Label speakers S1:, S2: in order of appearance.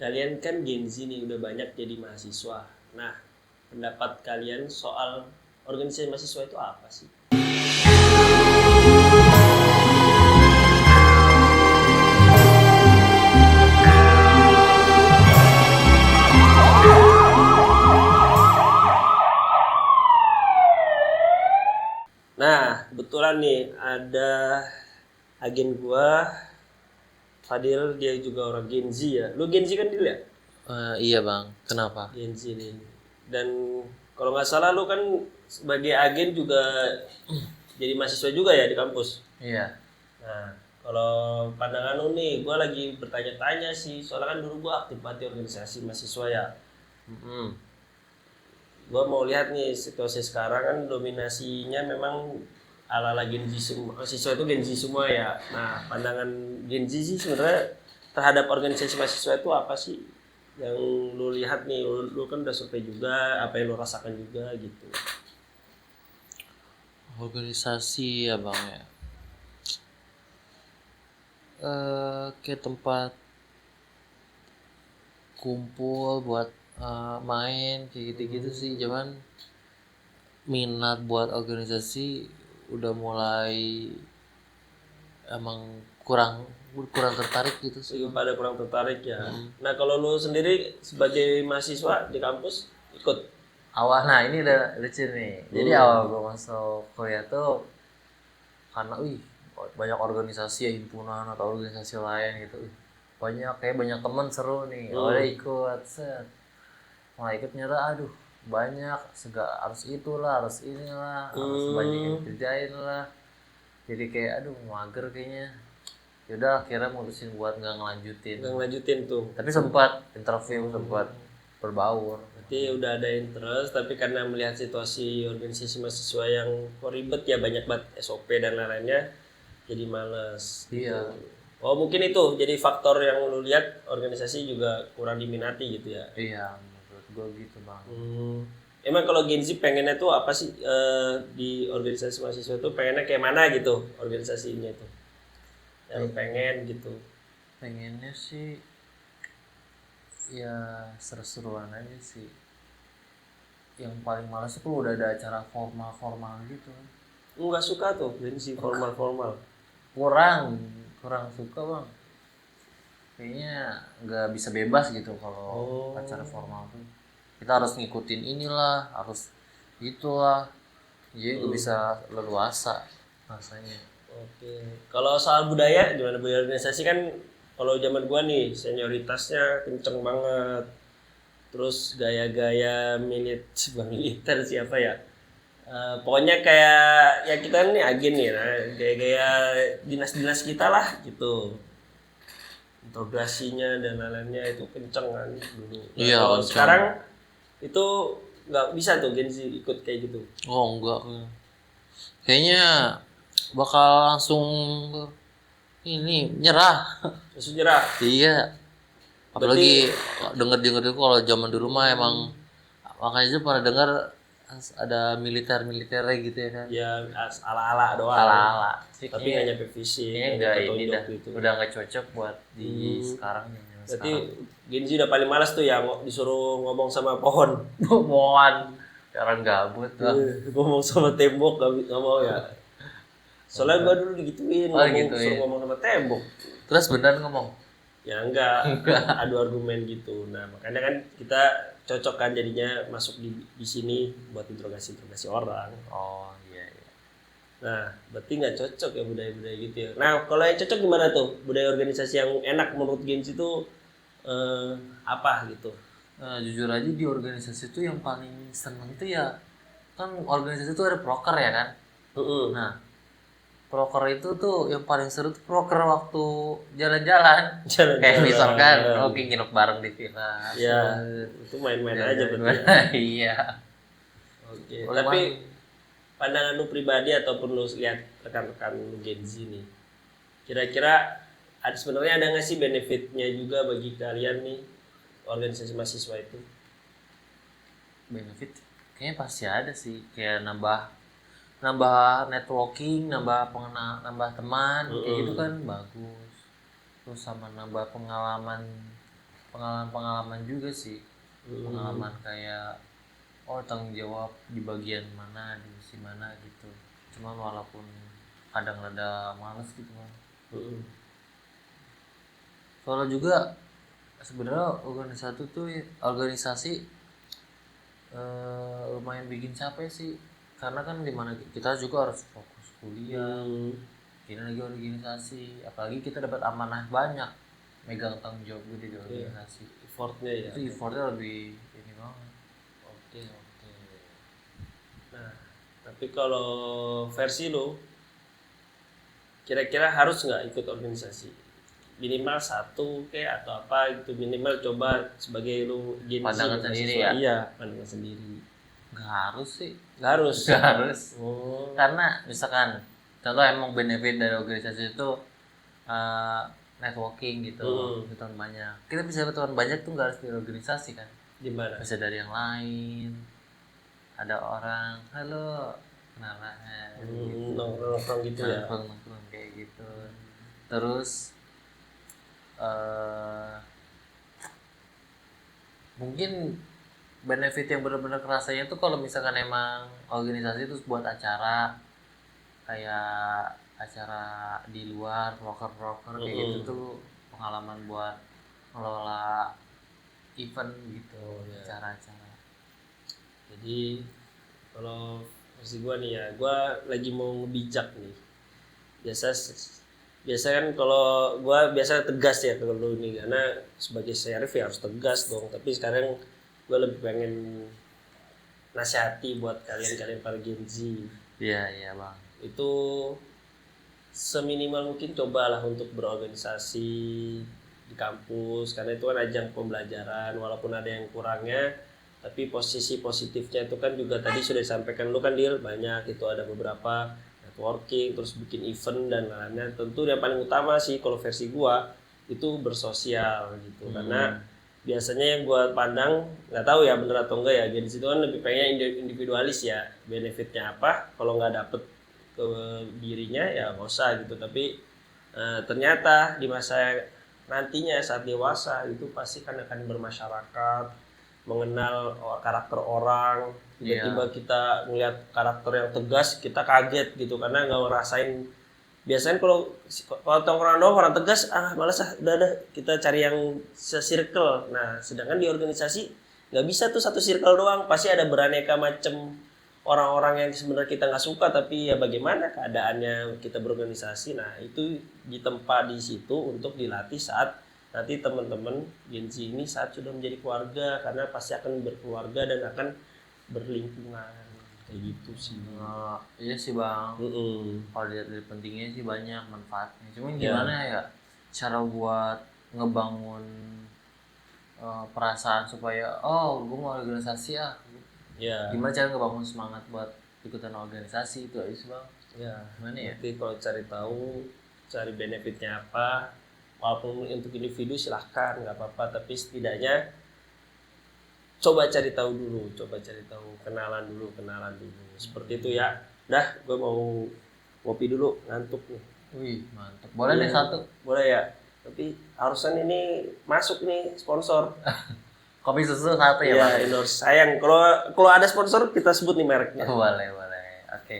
S1: kalian kan Gen Z nih udah banyak jadi mahasiswa. Nah, pendapat kalian soal organisasi mahasiswa itu apa sih? Nah, kebetulan nih ada agen gua, Fadil, dia juga orang Gen Z ya. Lu Gen Z kan Dil ya?
S2: Iya bang, kenapa?
S1: Gen Z nih. Dan kalau nggak salah lu kan sebagai agen juga jadi mahasiswa juga ya di kampus.
S2: Iya.
S1: Nah, kalau pandangan lu nih, gua lagi bertanya-tanya sih. Soalnya kan dulu gua aktif banget di organisasi mahasiswa ya. Gua mau lihat nih situasi sekarang kan dominasinya memang ala-ala Gen Z semua. Mahasiswa itu Gen Z semua ya. Nah, pandangan Gen Z sih sebenarnya terhadap organisasi mahasiswa itu apa sih? Yang lu lihat nih, lu kan udah survei juga, apa yang lu rasakan juga gitu.
S2: Organisasi ya bang ya. Kayak tempat kumpul buat main kayak gitu-gitu sih. Cuman minat buat organisasi udah mulai emang kurang tertarik gitu sih.
S1: Pada kurang tertarik ya. Nah, kalau lu sendiri sebagai mahasiswa di kampus ikut?
S2: Nah ini udah lucu nih. Jadi awal gue masuk kuliah tuh karena banyak organisasi ya, himpunan atau organisasi lain gitu. Banyak teman seru nih. Udah ikut set. Mulai ikut nyata banyak harus itulah, harus inilah, harus banyak yang kerjain lah. Jadi kayak mager kayaknya. Yaudah akhirnya mutusin buat nggak ngelanjutin
S1: tuh.
S2: Tapi sempat interview, sempat berbaur.
S1: Berarti udah ada interest, tapi karena melihat situasi organisasi mahasiswa yang ribet ya, banyak banget SOP dan lain-lainnya, jadi males.
S2: Iya.
S1: Oh mungkin itu jadi faktor yang lu lihat organisasi juga kurang diminati gitu ya?
S2: Iya, menurut gue gitu bang.
S1: Emang kalau Gen Z pengennya tuh apa sih di organisasi mahasiswa tuh pengennya kayak mana gitu organisasinya itu? Yang pengen gitu?
S2: Pengennya sih ya seru-seruan aja sih. Yang paling males itu udah ada acara formal gitu.
S1: Enggak suka tuh Gen Z formal.
S2: Kurang suka bang. Kayaknya nggak bisa bebas gitu kalau acara formal tuh. Kita harus ngikutin inilah, harus itulah. Jadi nggak bisa leluasa rasanya.
S1: Oke. Kalau soal budaya gimana, budaya organisasi kan kalau zaman gua nih senioritasnya kenceng banget. Terus gaya-gaya militer siapa ya? Pokoknya kayak ya kita nih agen nih, nah, gaya-gaya dinas-dinas kita lah gitu. Integrasinya dan lain-lainnya itu kenceng kan dulu. Nah,
S2: Iya,
S1: kalau
S2: kenceng.
S1: sekarang itu nggak bisa tuh Gen Z ikut kayak gitu.
S2: Oh enggak. Kayaknya bakal langsung ini nyerah.
S1: Langsung nyerah.
S2: Iya. Apalagi denger itu kalau zaman dulu mah emang makanya aja pernah dengar ada militernya gitu ya kan.
S1: Ya ala-ala doang.
S2: Ala-ala.
S1: Tapi nggak nyampe fisik.
S2: Kayaknya ini udah nggak cocok buat di sekarang nih.
S1: Berarti Gen Z udah paling malas tuh ya disuruh ngomong sama pohon.
S2: Pohon. Orang gabut lah.
S1: Ngomong sama tembok nggak mau ya. Soalnya gua dulu digituin, suruh ngomong sama tembok.
S2: Terus beneran ngomong?
S1: Ya enggak. Adu argumen gitu. Nah makanya kan kita cocok kan jadinya masuk di sini buat interogasi orang.
S2: Oh iya.
S1: Nah berarti nggak cocok ya budaya-budaya gitu ya. Nah kalau yang cocok gimana tuh budaya organisasi yang enak menurut Gen Z itu apa gitu?
S2: Jujur aja di organisasi itu yang paling seneng tuh ya kan organisasi itu ada proker ya kan. Nah proker itu tuh yang paling seru tuh proker waktu jalan-jalan. Kayak misalkan oke nginep bareng di villa.
S1: Ya itu main-main aja berarti.
S2: Iya.
S1: Oke. Tapi pandangan lu pribadi ataupun lu lihat rekan-rekan Gen Z nih, kira-kira sebenarnya ada nggak sih benefitnya juga bagi kalian nih organisasi mahasiswa itu?
S2: Benefit kayaknya pasti ada sih, kayak nambah networking, nambah teman kayak gitu kan bagus. Terus sama nambah pengalaman pengalaman juga sih. Pengalaman kayak tanggung jawab di bagian mana, di sisi mana gitu. Cuman walaupun kadang rada males gitu kan. Soalnya juga sebenarnya organisasi lumayan bikin capek sih, karena kan dimana kita juga harus fokus kuliah, ini lagi organisasi, apalagi kita dapat amanah banyak, megang tanggung jawab gede di organisasi.
S1: Effortnya ya.
S2: Itu effortnya lebih ini banget.
S1: Oke. Nah, tapi kalau versi lo, kira-kira harus nggak ikut organisasi? Minimal satu kayak atau apa gitu, minimal coba sebagai lu Gen Z,
S2: Pandangan sendiri ya?
S1: Iya, pandangan sendiri.
S2: Nggak harus sih.
S1: Nggak harus.
S2: Nggak harus.
S1: Oh.
S2: Karena misalkan contoh emang benefit dari organisasi itu networking gitu, teman banyak. Kita bisa berteman banyak tuh nggak harus di organisasi kan?
S1: Gimana?
S2: Bisa dari yang lain. Ada orang, halo, kenalan.
S1: Nongkrong gitu ya.
S2: Nongkrong kayak gitu. Terus mungkin benefit yang benar-benar kerasanya tuh kalau misalkan emang organisasi itu buat acara kayak acara di luar, rocker kayak gitu tuh pengalaman buat ngelola event gitu, acara-acara.
S1: Jadi kalau versi gua nih ya, gua lagi mau ngebijak nih. Biasa kan kalau gua biasa tegas ya kalau lu nih, karena sebagai sheriff ya harus tegas dong. Tapi sekarang gua lebih pengen nasihati buat kalian para Gen Z.
S2: Iya bang.
S1: Itu seminimal mungkin cobalah untuk berorganisasi di kampus, karena itu kan ajang pembelajaran. Walaupun ada yang kurangnya, tapi posisi positifnya itu kan juga tadi sudah disampaikan lu kan, Dil, banyak itu ada beberapa networking, terus bikin event dan lainnya. Tentu yang paling utama sih kalau versi gua itu bersosial gitu. Karena biasanya yang gua pandang, nggak tahu ya bener atau enggak ya, jadi situ kan lebih pengen individualis ya, benefitnya apa kalau nggak dapet ke dirinya ya nggak usah gitu. Tapi ternyata di masa nantinya saat dewasa itu pasti kan akan bermasyarakat, mengenal karakter orang. Tiba-tiba kita ngeliat karakter yang tegas, kita kaget gitu karena nggak ngerasain. Biasanya kalau tongkrongan doang orang tegas, malas udah kita cari yang se-circle. Nah, sedangkan di organisasi nggak bisa tuh satu circle doang, pasti ada beraneka macam orang-orang yang sebenarnya kita nggak suka, tapi ya bagaimana keadaannya kita berorganisasi. Nah, itu ditempa di situ untuk dilatih saat nanti teman-teman Gen Z ini saat sudah menjadi keluarga, karena pasti akan berkeluarga dan akan berlingkungan kayak gitu sih.
S2: Iya sih bang. Kalau dilihat dari pentingnya sih banyak manfaatnya. Cuman gimana ya cara buat ngebangun perasaan supaya gue mau organisasi gimana cara ngebangun semangat buat ikutan organisasi itu aja sih bang. Gimana ya?
S1: Nanti kalau cari tahu, cari benefitnya apa, walaupun untuk individu silahkan nggak apa-apa, tapi setidaknya coba cari tahu dulu, kenalan dulu seperti itu ya. Dah, gue mau ngopi dulu, ngantuk nih.
S2: Wih mantap, boleh deh satu.
S1: Boleh ya, tapi harusan ini masuk nih sponsor.
S2: Kopi susu satu ya bang.
S1: Endorse. Sayang kalau ada sponsor kita sebut nih mereknya.
S2: Boleh oke.